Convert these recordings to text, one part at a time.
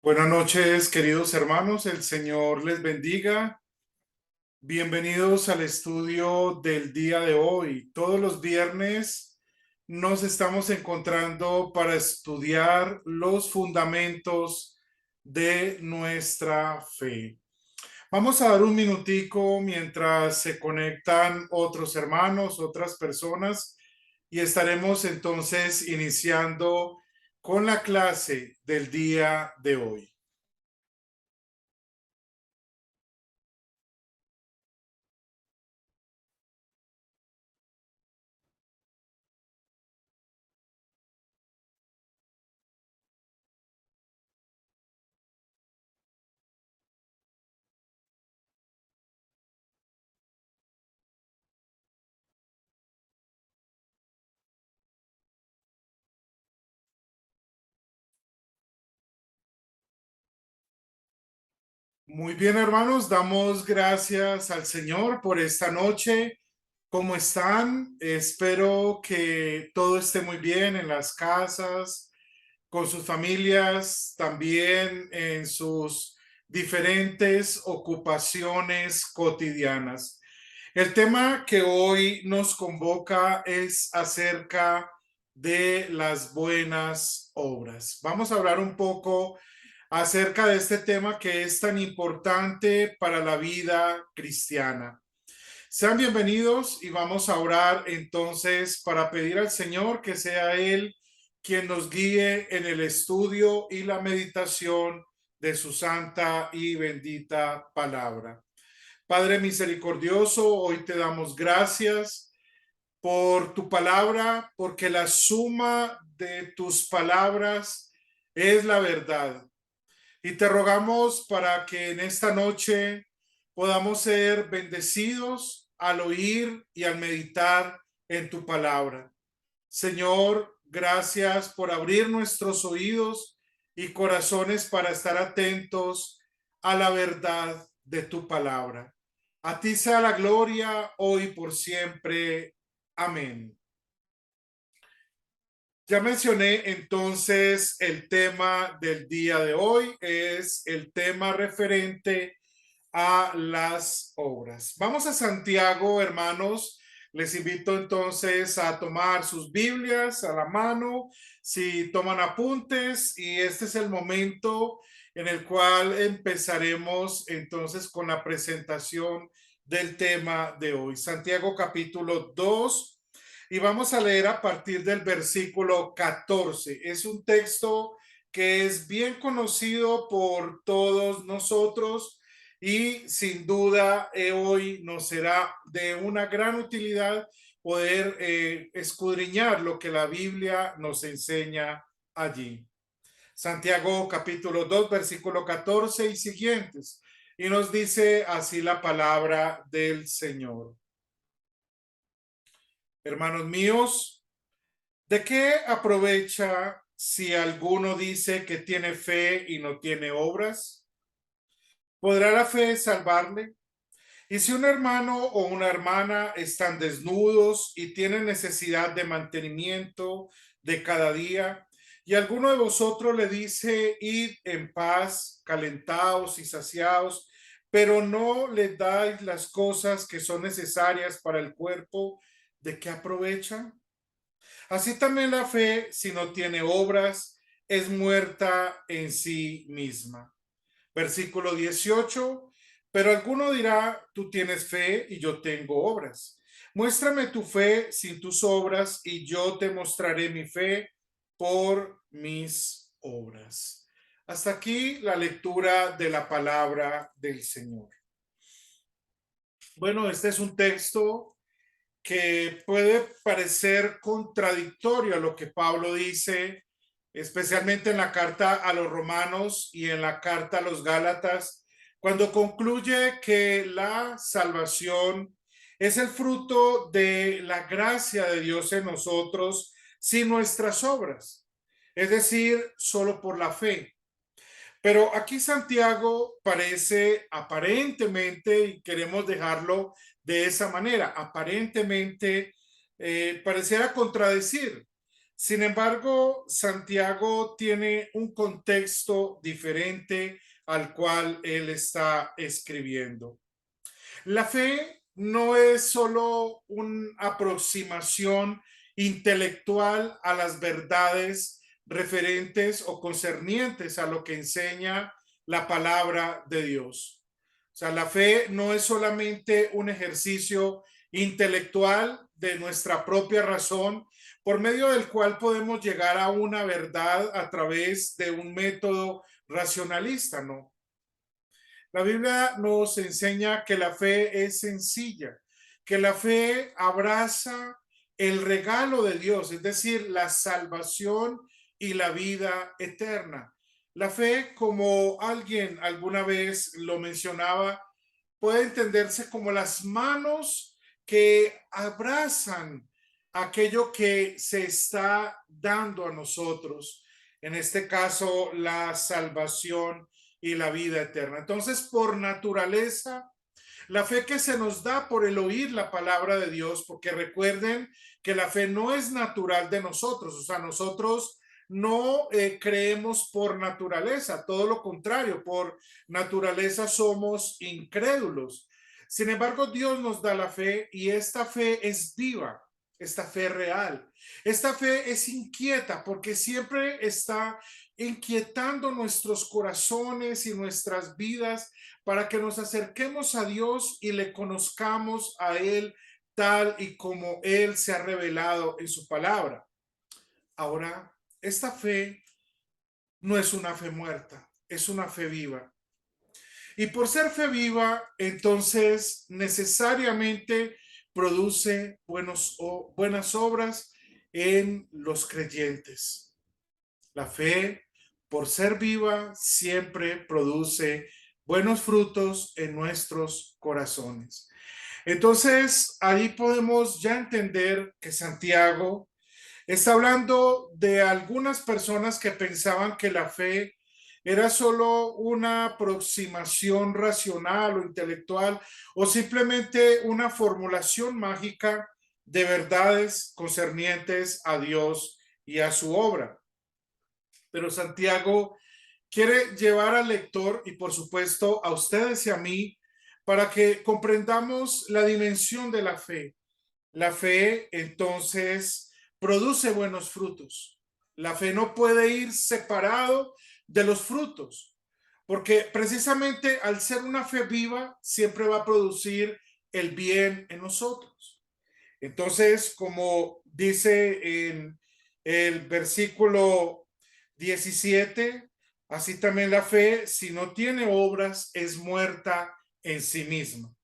Buenas noches, queridos hermanos. El Señor les bendiga. Bienvenidos al estudio del día de hoy. Todos los viernes nos estamos encontrando para estudiar los fundamentos de nuestra fe. Vamos a dar un minutico mientras se conectan otros hermanos, otras personas, y estaremos entonces iniciando con la clase del día de hoy. Muy bien, hermanos, damos gracias al Señor por esta noche. ¿Cómo están? Espero que todo esté muy bien en las casas, con sus familias, también en sus diferentes ocupaciones cotidianas. El tema que hoy nos convoca es acerca de las buenas obras. Vamos a hablar un poco acerca de este tema que es tan importante para la vida cristiana. Sean bienvenidos y vamos a orar entonces para pedir al Señor que sea Él quien nos guíe en el estudio y la meditación de su santa y bendita palabra. Padre misericordioso, hoy te damos gracias por tu palabra, porque la suma de tus palabras es la verdad. Y te rogamos para que en esta noche podamos ser bendecidos al oír y al meditar en tu palabra. Señor, gracias por abrir nuestros oídos y corazones para estar atentos a la verdad de tu palabra. A ti sea la gloria hoy y por siempre. Amén. Ya mencioné entonces el tema del día de hoy, es el tema referente a las obras. Vamos a Santiago, hermanos. Les invito entonces a tomar sus Biblias a la mano, si toman apuntes, y este es el momento en el cual empezaremos entonces con la presentación del tema de hoy. Santiago capítulo 2. Y vamos a leer a partir del versículo 14. Es un texto que es bien conocido por todos nosotros y sin duda hoy nos será de una gran utilidad poder escudriñar lo que la Biblia nos enseña allí. Santiago capítulo 2, versículo 14 y siguientes. Y nos dice así la palabra del Señor. Hermanos míos, ¿de qué aprovecha si alguno dice que tiene fe y no tiene obras? ¿Podrá la fe salvarle? Y si un hermano o una hermana están desnudos y tienen necesidad de mantenimiento de cada día, y alguno de vosotros le dice, id en paz, calentaos y saciaos, pero no le dais las cosas que son necesarias para el cuerpo, ¿de qué aprovechan? Así también la fe, si no tiene obras, es muerta en sí misma. Versículo 18. Pero alguno dirá, tú tienes fe y yo tengo obras. Muéstrame tu fe sin tus obras y yo te mostraré mi fe por mis obras. Hasta aquí la lectura de la palabra del Señor. Bueno, este es un texto que puede parecer contradictorio a lo que Pablo dice, especialmente en la carta a los romanos y en la carta a los gálatas, cuando concluye que la salvación es el fruto de la gracia de Dios en nosotros sin nuestras obras, es decir, solo por la fe. Pero aquí Santiago parece aparentemente, y queremos dejarlo de esa manera, aparentemente pareciera contradecir, Sin embargo, Santiago tiene un contexto diferente al cual él está escribiendo. La fe no es solo una aproximación intelectual a las verdades referentes o concernientes a lo que enseña la palabra de Dios. O sea, la fe no es solamente un ejercicio intelectual de nuestra propia razón, por medio del cual podemos llegar a una verdad a través de un método racionalista, no. La Biblia nos enseña que la fe es sencilla, que la fe abraza el regalo de Dios, es decir, la salvación y la vida eterna. La fe, como alguien alguna vez lo mencionaba, puede entenderse como las manos que abrazan aquello que se está dando a nosotros, en este caso la salvación y la vida eterna. Entonces, por naturaleza, la fe que se nos da por el oír la palabra de Dios, porque recuerden que la fe no es natural de nosotros, o sea, nosotros no creemos por naturaleza, todo lo contrario, por naturaleza somos incrédulos. Sin embargo, Dios nos da la fe y esta fe es viva, esta fe real. Esta fe es inquieta porque siempre está inquietando nuestros corazones y nuestras vidas para que nos acerquemos a Dios y le conozcamos a Él tal y como Él se ha revelado en su palabra. Ahora, esta fe no es una fe muerta, es una fe viva. Y por ser fe viva, entonces necesariamente produce buenas obras en los creyentes. La fe, por ser viva, siempre produce buenos frutos en nuestros corazones. Entonces, ahí podemos ya entender que Santiago está hablando de algunas personas que pensaban que la fe era solo una aproximación racional o intelectual o simplemente una formulación mágica de verdades concernientes a Dios y a su obra. Pero Santiago quiere llevar al lector y por supuesto a ustedes y a mí para que comprendamos la dimensión de la fe. La fe entonces produce buenos frutos. La fe no puede ir separado de los frutos, porque precisamente al ser una fe viva siempre va a producir el bien en nosotros. Entonces, como dice en el versículo 17, así también la fe, si no tiene obras, es muerta en sí misma.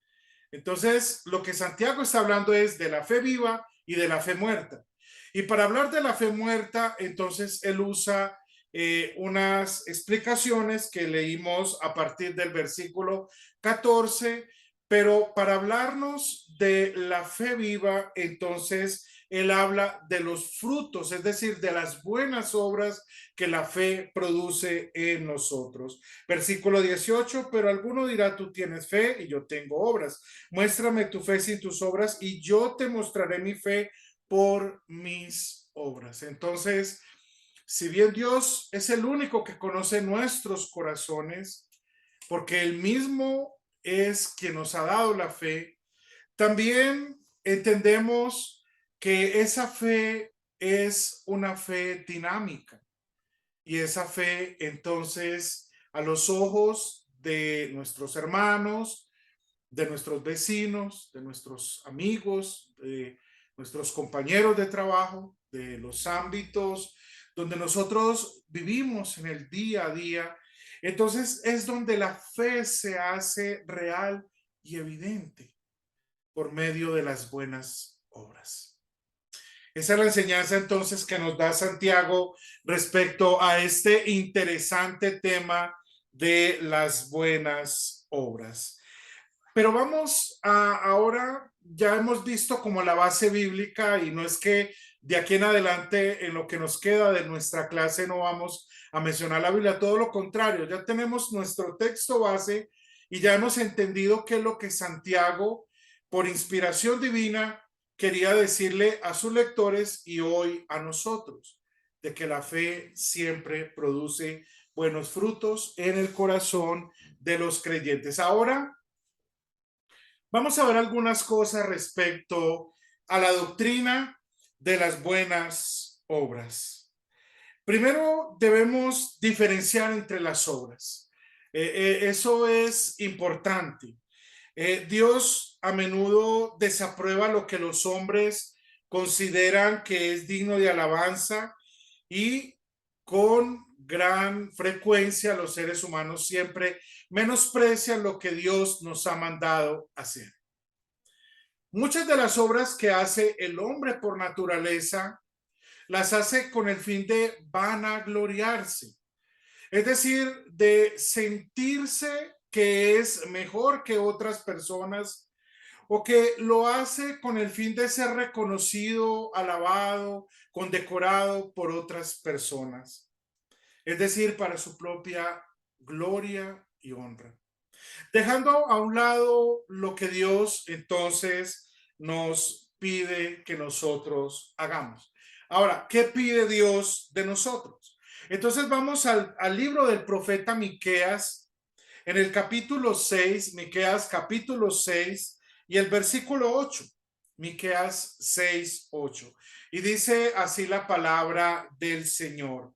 Entonces, lo que Santiago está hablando es de la fe viva y de la fe muerta. Y para hablar de la fe muerta, entonces él usa unas explicaciones que leímos a partir del versículo 14, pero para hablarnos de la fe viva, entonces él habla de los frutos, es decir, de las buenas obras que la fe produce en nosotros. Versículo 18, pero alguno dirá, tú tienes fe y yo tengo obras. Muéstrame tu fe sin tus obras y yo te mostraré mi fe por mis obras. Entonces, si bien Dios es el único que conoce nuestros corazones, porque él mismo es quien nos ha dado la fe, también entendemos que esa fe es una fe dinámica y esa fe entonces a los ojos de nuestros hermanos, de nuestros vecinos, de nuestros amigos, de nuestros compañeros de trabajo, de los ámbitos donde nosotros vivimos en el día a día. Entonces es donde la fe se hace real y evidente por medio de las buenas obras. Esa es la enseñanza entonces que nos da Santiago respecto a este interesante tema de las buenas obras. Pero vamos a ahora, ya hemos visto como la base bíblica y no es que de aquí en adelante en lo que nos queda de nuestra clase no vamos a mencionar la Biblia, todo lo contrario, ya tenemos nuestro texto base y ya hemos entendido qué es lo que Santiago, por inspiración divina, quería decirle a sus lectores y hoy a nosotros de que la fe siempre produce buenos frutos en el corazón de los creyentes. Ahora vamos a ver algunas cosas respecto a la doctrina de las buenas obras. Primero debemos diferenciar entre las obras. Eso es importante. Dios a menudo desaprueba lo que los hombres consideran que es digno de alabanza y con gran frecuencia los seres humanos siempre menosprecian lo que Dios nos ha mandado hacer. Muchas de las obras que hace el hombre por naturaleza las hace con el fin de vanagloriarse, es decir, de sentirse que es mejor que otras personas o que lo hace con el fin de ser reconocido, alabado, condecorado por otras personas, es decir, para su propia gloria y honra. Dejando a un lado lo que Dios entonces nos pide que nosotros hagamos. Ahora, ¿qué pide Dios de nosotros? Entonces vamos al libro del profeta Miqueas, en el capítulo 6, Miqueas capítulo 6 y el versículo 8. Miqueas 6, 8. Y dice así la palabra del Señor.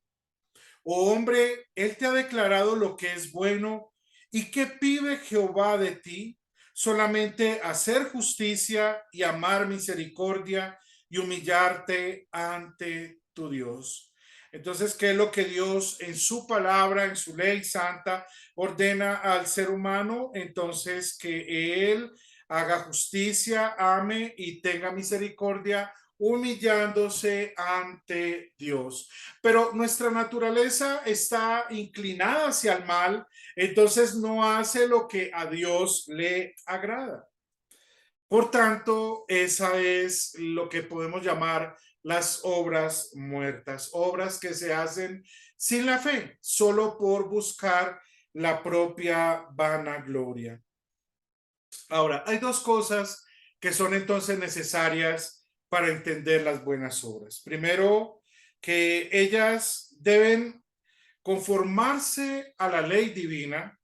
Oh hombre, Él te ha declarado lo que es bueno. ¿Y qué pide Jehová de ti? Solamente hacer justicia y amar misericordia y humillarte ante tu Dios. Entonces, ¿qué es lo que Dios en su palabra, en su ley santa, ordena al ser humano? Entonces, que Él haga justicia, ame y tenga misericordia, humillándose ante Dios. Pero nuestra naturaleza está inclinada hacia el mal, entonces no hace lo que a Dios le agrada. Por tanto, esa es lo que podemos llamar las obras muertas, obras que se hacen sin la fe, solo por buscar la propia vanagloria. Ahora, hay dos cosas que son entonces necesarias para entender las buenas obras. Primero, que ellas deben conformarse a la ley divina.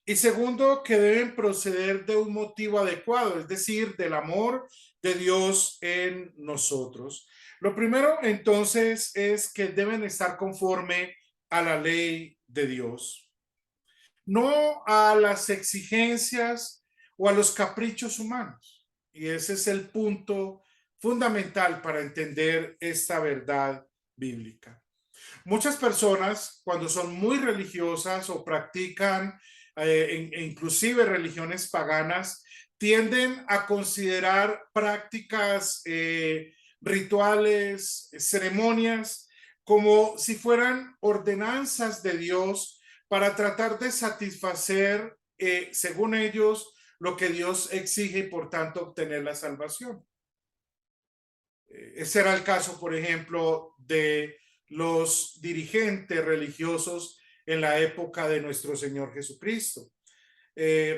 Y segundo, que deben proceder de un motivo adecuado, es decir, del amor de Dios en nosotros. Lo primero entonces es que deben estar conforme a la ley de Dios, no a las exigencias o a los caprichos humanos. Y ese es el punto fundamental para entender esta verdad bíblica. Muchas personas, cuando son muy religiosas o practican inclusive religiones paganas, tienden a considerar prácticas, rituales, ceremonias, como si fueran ordenanzas de Dios para tratar de satisfacer, según ellos, lo que Dios exige y por tanto obtener la salvación. Ese era el caso, por ejemplo, de los dirigentes religiosos en la época de nuestro Señor Jesucristo.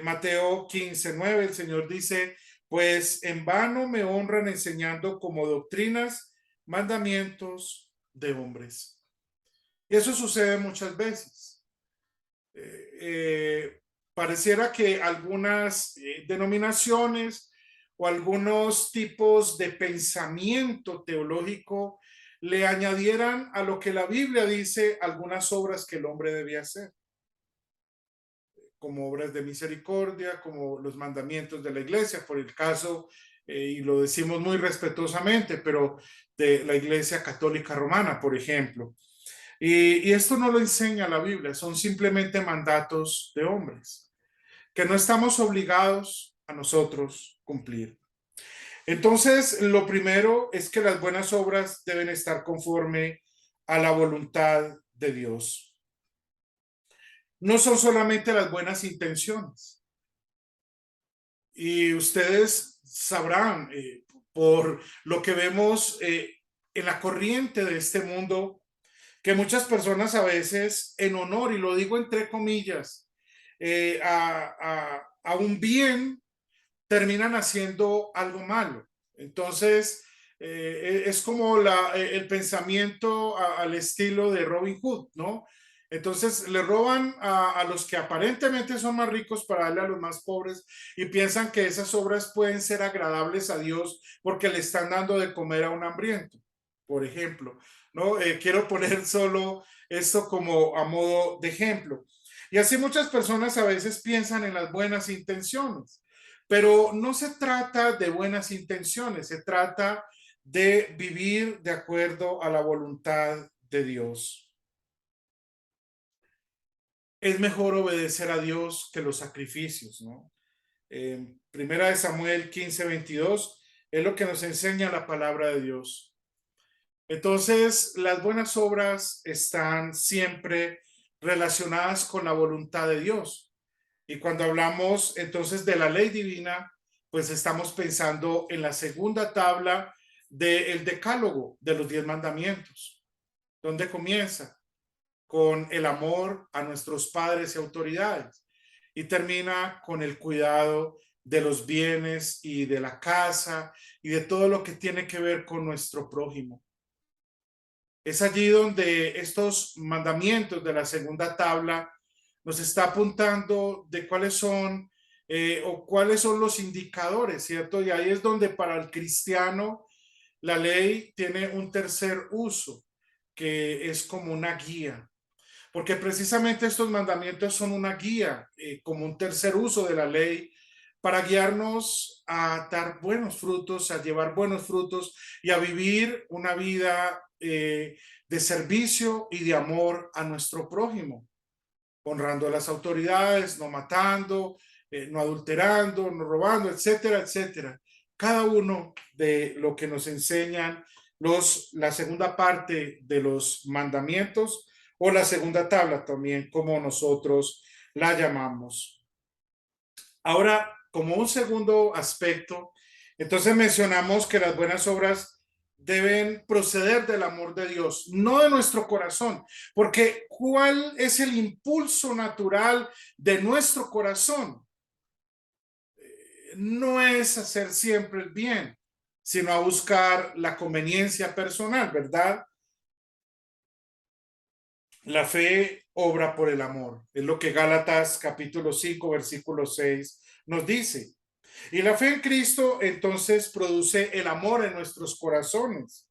Mateo 15:9, el Señor dice, pues en vano me honran enseñando como doctrinas mandamientos de hombres. Y eso sucede muchas veces. Pareciera que algunas denominaciones o algunos tipos de pensamiento teológico le añadieran a lo que la Biblia dice algunas obras que el hombre debía hacer, como obras de misericordia, como los mandamientos de la iglesia, por el caso, y lo decimos muy respetuosamente, pero de la Iglesia Católica Romana, por ejemplo. Y esto no lo enseña la Biblia, son simplemente mandatos de hombres que no estamos obligados a nosotros cumplir. Entonces, lo primero es que las buenas obras deben estar conforme a la voluntad de Dios. No son solamente las buenas intenciones. Y ustedes sabrán, por lo que vemos en la corriente de este mundo, que muchas personas a veces en honor, y lo digo entre comillas, a un bien, terminan haciendo algo malo. Entonces, es como el pensamiento al estilo de Robin Hood, ¿no? Entonces le roban a los que aparentemente son más ricos para darle a los más pobres y piensan que esas obras pueden ser agradables a Dios porque le están dando de comer a un hambriento, por ejemplo, ¿no? Quiero poner solo esto como a modo de ejemplo. Y así muchas personas a veces piensan en las buenas intenciones, pero no se trata de buenas intenciones, se trata de vivir de acuerdo a la voluntad de Dios. Es mejor obedecer a Dios que los sacrificios, ¿no? Primera de Samuel 15:22 es lo que nos enseña la palabra de Dios. Entonces, las buenas obras están siempre relacionadas con la voluntad de Dios. Y cuando hablamos entonces de la ley divina, pues estamos pensando en la segunda tabla del decálogo de los 10 mandamientos. ¿Dónde comienza? Con el amor a nuestros padres y autoridades y termina con el cuidado de los bienes y de la casa y de todo lo que tiene que ver con nuestro prójimo. Es allí donde estos mandamientos de la segunda tabla nos está apuntando de cuáles son o cuáles son los indicadores, ¿cierto? Y ahí es donde para el cristiano la ley tiene un tercer uso, que es como una guía, porque precisamente estos mandamientos son una guía, como un tercer uso de la ley, para guiarnos a dar buenos frutos, a llevar buenos frutos y a vivir una vida de servicio y de amor a nuestro prójimo, honrando a las autoridades, no matando, no adulterando, no robando, etcétera, etcétera. Cada uno de lo que nos enseñan la segunda parte de los mandamientos o la segunda tabla también, como nosotros la llamamos. Ahora, como un segundo aspecto, entonces mencionamos que las buenas obras deben proceder del amor de Dios, no de nuestro corazón, porque ¿cuál es el impulso natural de nuestro corazón? No es hacer siempre el bien, sino a buscar la conveniencia personal, ¿verdad? La fe obra por el amor, es lo que Gálatas capítulo 5 versículo 6 nos dice. Y la fe en Cristo entonces produce el amor en nuestros corazones.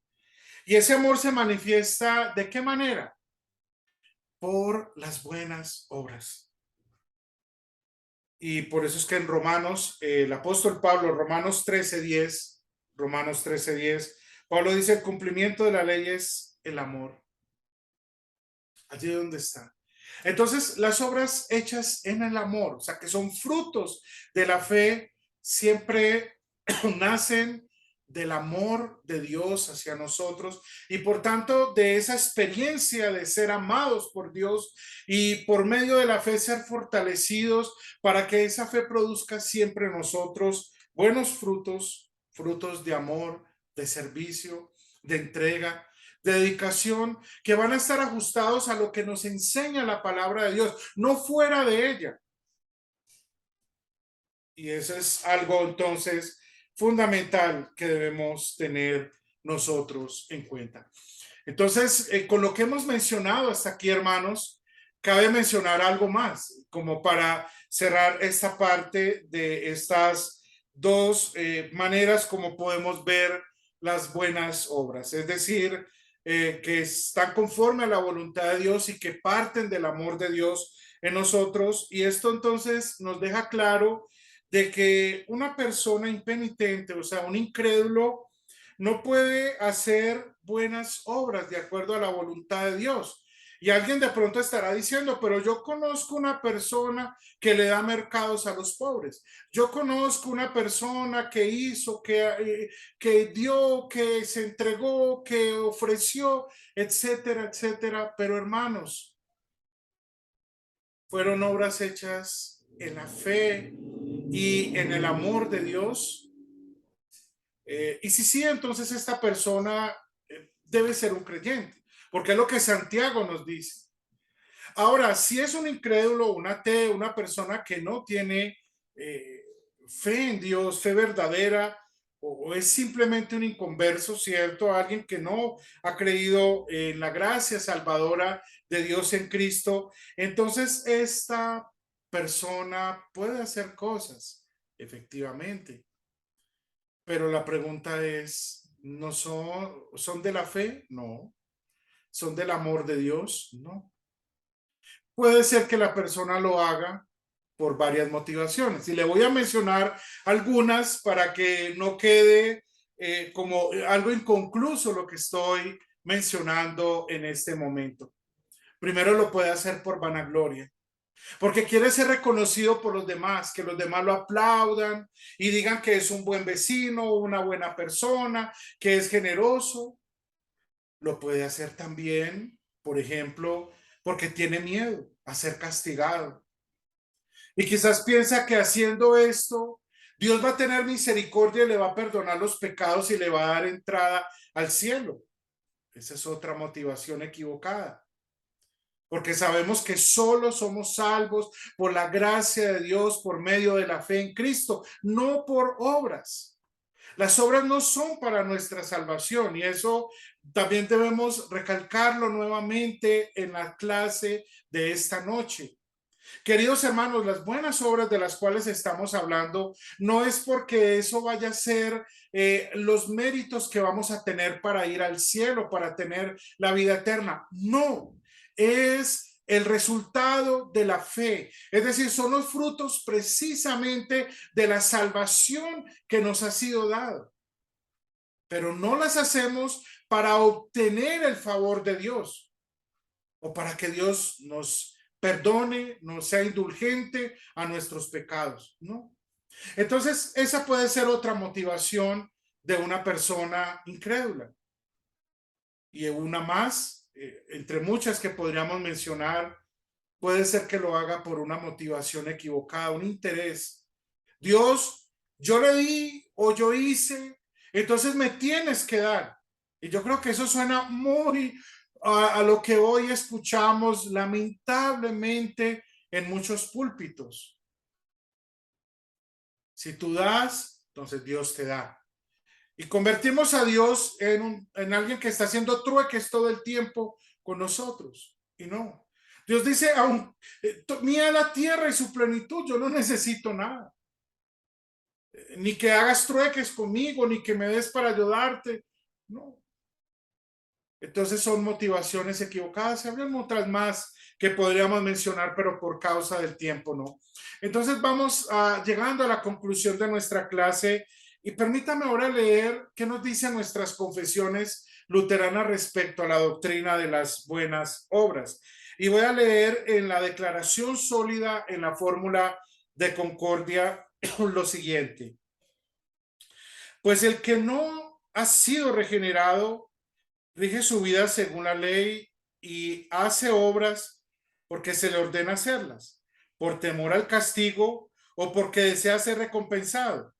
Y ese amor se manifiesta ¿de qué manera? Por las buenas obras. Y por eso es que en Romanos, el apóstol Pablo, Romanos 13:10, Pablo dice, el cumplimiento de la ley es el amor. Allí donde está. Entonces, las obras hechas en el amor, o sea, que son frutos de la fe, siempre nacen del amor de Dios hacia nosotros y por tanto de esa experiencia de ser amados por Dios y por medio de la fe ser fortalecidos para que esa fe produzca siempre en nosotros buenos frutos, frutos de amor, de servicio, de entrega, de dedicación, que van a estar ajustados a lo que nos enseña la palabra de Dios, no fuera de ella. Y eso es algo entonces fundamental que debemos tener nosotros en cuenta. Entonces, con lo que hemos mencionado hasta aquí, hermanos, cabe mencionar algo más, como para cerrar esta parte de estas dos maneras como podemos ver las buenas obras, es decir, que están conforme a la voluntad de Dios y que parten del amor de Dios en nosotros. Y esto entonces nos deja claro de que una persona impenitente, o sea, un incrédulo, no puede hacer buenas obras de acuerdo a la voluntad de Dios. Y alguien de pronto estará diciendo, pero yo conozco una persona que le da mercados a los pobres. Yo conozco una persona que hizo, que dio, que se entregó, que ofreció, etcétera, etcétera. Pero hermanos, fueron obras hechas en la fe y en el amor de Dios. Y si sí, entonces esta persona debe ser un creyente, porque es lo que Santiago nos dice. Ahora, si es un incrédulo, un ateo, una persona que no tiene fe en Dios, fe verdadera, o es simplemente un inconverso, ¿cierto? Alguien que no ha creído en la gracia salvadora de Dios en Cristo. Entonces, esta persona puede hacer cosas, efectivamente, pero la pregunta es, ¿no son de la fe? No. ¿Son del amor de Dios? No. Puede ser que la persona lo haga por varias motivaciones. Y le voy a mencionar algunas para que no quede como algo inconcluso lo que estoy mencionando en este momento. Primero lo puede hacer por vanagloria, porque quiere ser reconocido por los demás, que los demás lo aplaudan y digan que es un buen vecino, una buena persona, que es generoso. Lo puede hacer también, por ejemplo, porque tiene miedo a ser castigado. Y quizás piensa que haciendo esto, Dios va a tener misericordia y le va a perdonar los pecados y le va a dar entrada al cielo. Esa es otra motivación equivocada. Porque sabemos que solo somos salvos por la gracia de Dios por medio de la fe en Cristo, no por obras. Las obras no son para nuestra salvación y eso también debemos recalcarlo nuevamente en la clase de esta noche. Queridos hermanos, las buenas obras de las cuales estamos hablando no es porque eso vaya a ser los méritos que vamos a tener para ir al cielo, para tener la vida eterna. No, es el resultado de la fe. Es decir, son los frutos precisamente de la salvación que nos ha sido dado. Pero no las hacemos para obtener el favor de Dios o para que Dios nos perdone, nos sea indulgente a nuestros pecados, ¿no? Entonces, esa puede ser otra motivación de una persona incrédula. Y una más, entre muchas que podríamos mencionar, puede ser que lo haga por una motivación equivocada, un interés. Dios, yo le di o yo hice, entonces me tienes que dar. Y yo creo que eso suena muy a lo que hoy escuchamos lamentablemente en muchos púlpitos. Si tú das, entonces Dios te da. Y convertimos a Dios en alguien que está haciendo trueques todo el tiempo con nosotros. Y no. Dios dice, aún, mía la tierra y su plenitud, yo no necesito nada. Ni que hagas trueques conmigo, ni que me des para ayudarte. No. Entonces son motivaciones equivocadas. Se hablan otras más que podríamos mencionar, pero por causa del tiempo no. Entonces vamos llegando a la conclusión de nuestra clase y permítame ahora leer qué nos dicen nuestras confesiones luteranas respecto a la doctrina de las buenas obras. Y voy a leer en la declaración sólida en la fórmula de concordia lo siguiente. Pues el que no ha sido regenerado rige su vida según la ley y hace obras porque se le ordena hacerlas, por temor al castigo o porque desea ser recompensado,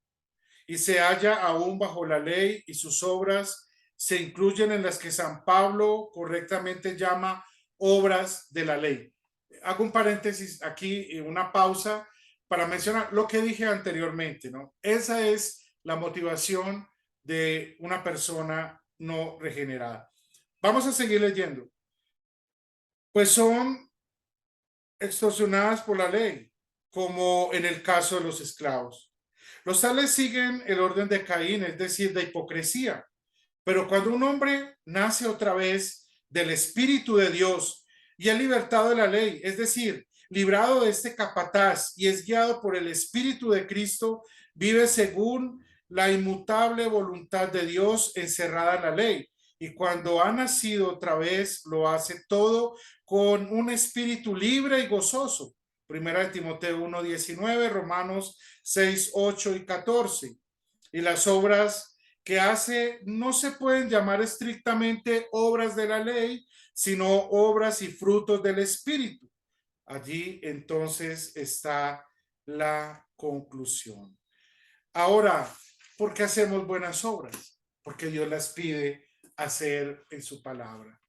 y se halla aún bajo la ley y sus obras se incluyen en las que San Pablo correctamente llama obras de la ley. Hago un paréntesis aquí, una pausa para mencionar lo que dije anteriormente, ¿no? Esa es la motivación de una persona no regenerada. Vamos a seguir leyendo. Pues son extorsionadas por la ley, como en el caso de los esclavos. Los tales siguen el orden de Caín, es decir, de hipocresía. Pero cuando un hombre nace otra vez del Espíritu de Dios y es libertado de la ley, es decir, librado de este capataz y es guiado por el Espíritu de Cristo, vive según la inmutable voluntad de Dios encerrada en la ley. Y cuando ha nacido otra vez, lo hace todo con un espíritu libre y gozoso. Primera de Timoteo 1:19, Romanos 6:8 y 14. Y las obras que hace no se pueden llamar estrictamente obras de la ley, sino obras y frutos del Espíritu. Allí entonces está la conclusión. Ahora, ¿por qué hacemos buenas obras? Porque Dios las pide hacer en su palabra.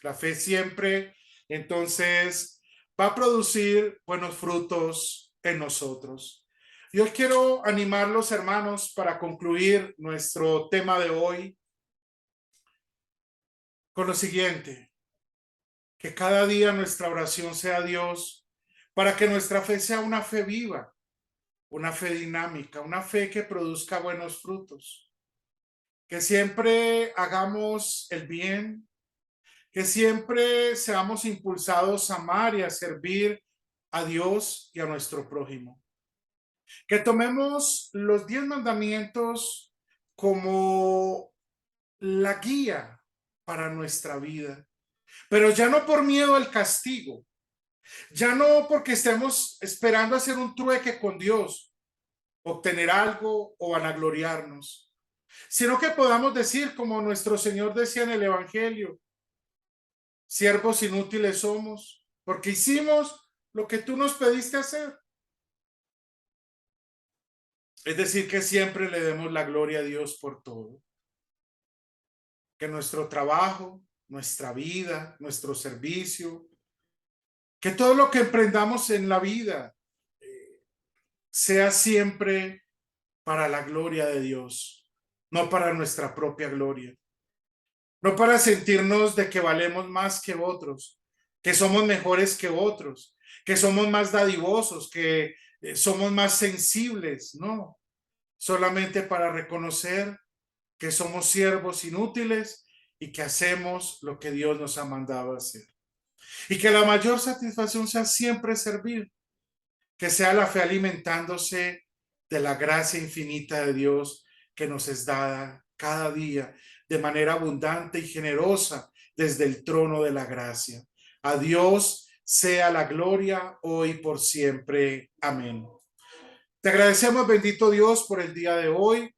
La fe siempre, entonces, va a producir buenos frutos en nosotros. Yo quiero animarlos, hermanos, para concluir nuestro tema de hoy con lo siguiente: que cada día nuestra oración sea a Dios para que nuestra fe sea una fe viva, una fe dinámica, una fe que produzca buenos frutos, que siempre hagamos el bien, que siempre seamos impulsados a amar y a servir a Dios y a nuestro prójimo. Que tomemos los 10 mandamientos como la guía para nuestra vida, pero ya no por miedo al castigo, ya no porque estemos esperando hacer un trueque con Dios, obtener algo o vanagloriarnos, sino que podamos decir, como nuestro Señor decía en el Evangelio: siervos inútiles somos, porque hicimos lo que tú nos pediste hacer. Es decir, que siempre le demos la gloria a Dios por todo. Que nuestro trabajo, nuestra vida, nuestro servicio, que todo lo que emprendamos en la vida sea siempre para la gloria de Dios, no para nuestra propia gloria, no para sentirnos de que valemos más que otros, que somos mejores que otros, que somos más dadivosos, que somos más sensibles, no, solamente para reconocer que somos siervos inútiles y que hacemos lo que Dios nos ha mandado hacer. Y que la mayor satisfacción sea siempre servir, que sea la fe alimentándose de la gracia infinita de Dios que nos es dada cada día de manera abundante y generosa desde el trono de la gracia. A Dios sea la gloria hoy y por siempre. Amén. Te agradecemos, bendito Dios, por el día de hoy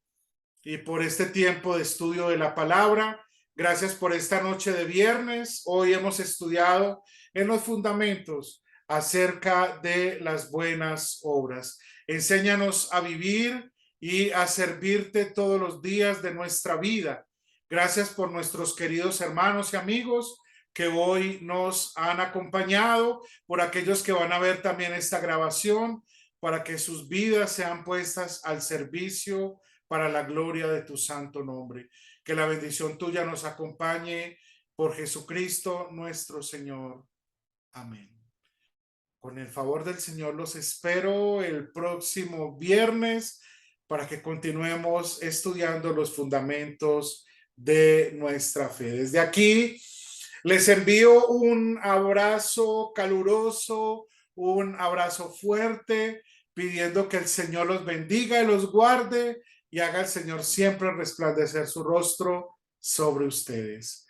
y por este tiempo de estudio de la palabra. Gracias por esta noche de viernes. Hoy hemos estudiado en los fundamentos acerca de las buenas obras. Enséñanos a vivir y a servirte todos los días de nuestra vida. Gracias por nuestros queridos hermanos y amigos que hoy nos han acompañado, por aquellos que van a ver también esta grabación, para que sus vidas sean puestas al servicio para la gloria de tu santo nombre. Que la bendición tuya nos acompañe por Jesucristo nuestro Señor. Amén. Con el favor del Señor los espero el próximo viernes para que continuemos estudiando los fundamentos de nuestra fe. Desde aquí les envío un abrazo caluroso, un abrazo fuerte, pidiendo que el Señor los bendiga y los guarde y haga el Señor siempre resplandecer su rostro sobre ustedes.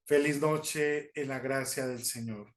Feliz noche en la gracia del Señor.